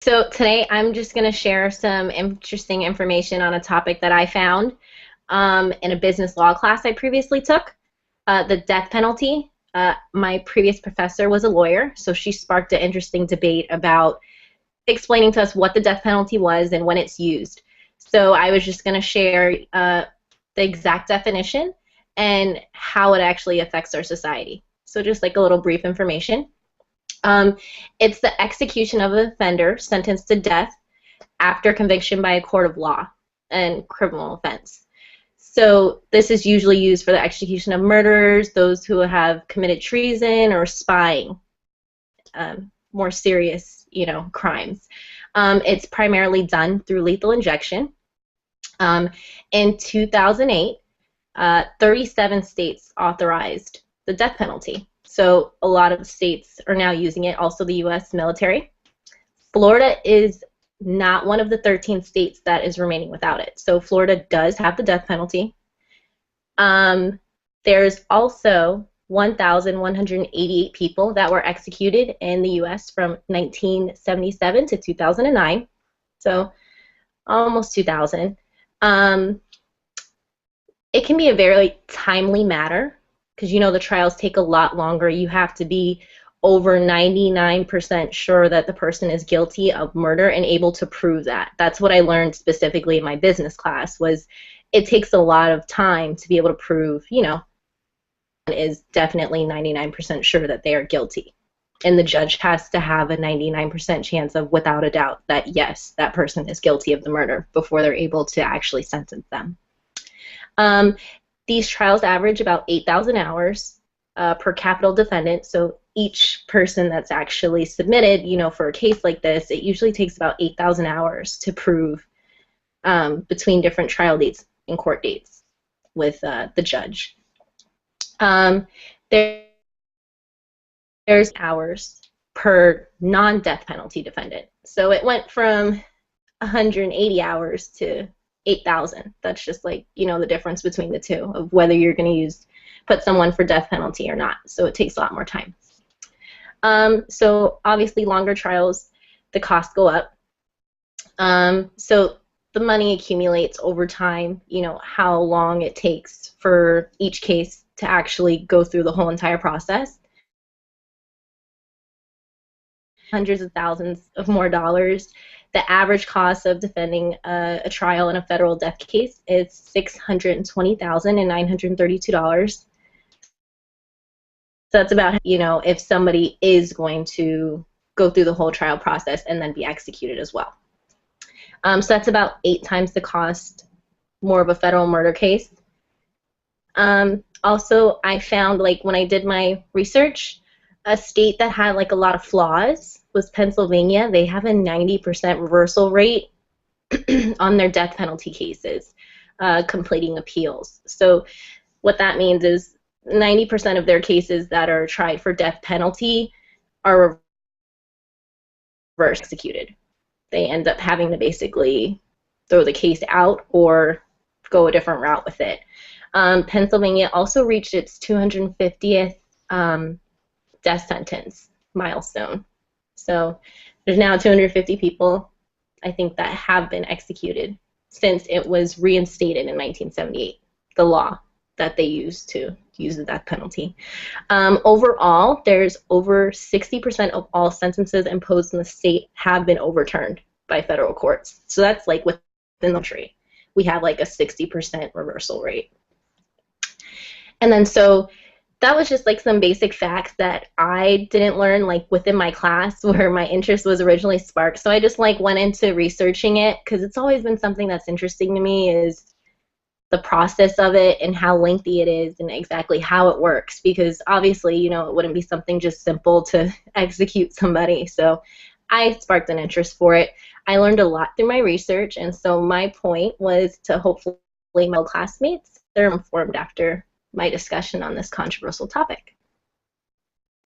So today I'm just going to share some interesting information on a topic that I found in a business law class I previously took, the death penalty. My previous professor was a lawyer, so she sparked an interesting debate about explaining to us what the death penalty was and when it's used. So I was just going to share the exact definition and how it actually affects our society. So just like a little brief information. Um, it's the execution of an offender sentenced to death after conviction by a court of law and criminal offense. So this is usually used for the execution of murderers, those who have committed treason or spying, more serious, crimes. It's primarily done through lethal injection. In 2008, 37 states authorized the death penalty. So a lot of states are now using it, also the U.S. military. Florida is not one of the 13 states that is remaining without it. So Florida does have the death penalty. There's also 1,188 people that were executed in the U.S. from 1977 to 2009, so almost 2,000. It can be a very timely matter because the trials take a lot longer. You have to be over 99% sure that the person is guilty of murder and able to prove that. That's what I learned specifically in my business class, was it takes a lot of time to be able to prove, is definitely 99% sure that they are guilty. And the judge has to have a 99% chance of, without a doubt, that yes, that person is guilty of the murder before they're able to actually sentence them. These trials average about 8,000 hours per capital defendant. So each person that's actually submitted, for a case like this, it usually takes about 8,000 hours to prove between different trial dates and court dates with the judge. There's hours per non-death penalty defendant. So it went from 180 hours to 8,000. That's just like, the difference between the two of whether you're going to put someone for death penalty or not. So it takes a lot more time. So obviously longer trials, the costs go up. So the money accumulates over time, how long it takes for each case to actually go through the whole entire process. Hundreds of thousands of more dollars. The average cost of defending a trial in a federal death case is $620,932. So that's about, if somebody is going to go through the whole trial process and then be executed as well. So that's about 8 times the cost more of a federal murder case. Also, I found, when I did my research, a state that had a lot of flaws was Pennsylvania. They have a 90% reversal rate on their death penalty cases, completing appeals. So what that means is 90% of their cases that are tried for death penalty are reverse executed. They end up having to basically throw the case out or go a different route with it. Pennsylvania also reached its 250th death sentence milestone. So there's now 250 people, I think, that have been executed since it was reinstated in 1978, the law that they used to use the death penalty. Overall, there's over 60% of all sentences imposed in the state have been overturned by federal courts. So that's within the country. We have a 60% reversal rate. And then so that was just some basic facts that I didn't learn within my class where my interest was originally sparked. So I just went into researching it because it's always been something that's interesting to me, is the process of it and how lengthy it is and exactly how it works, because obviously it wouldn't be something just simple to execute somebody. So I sparked an interest for it. I learned a lot through my research, and so my point was to hopefully my classmates, they're informed after my discussion on this controversial topic.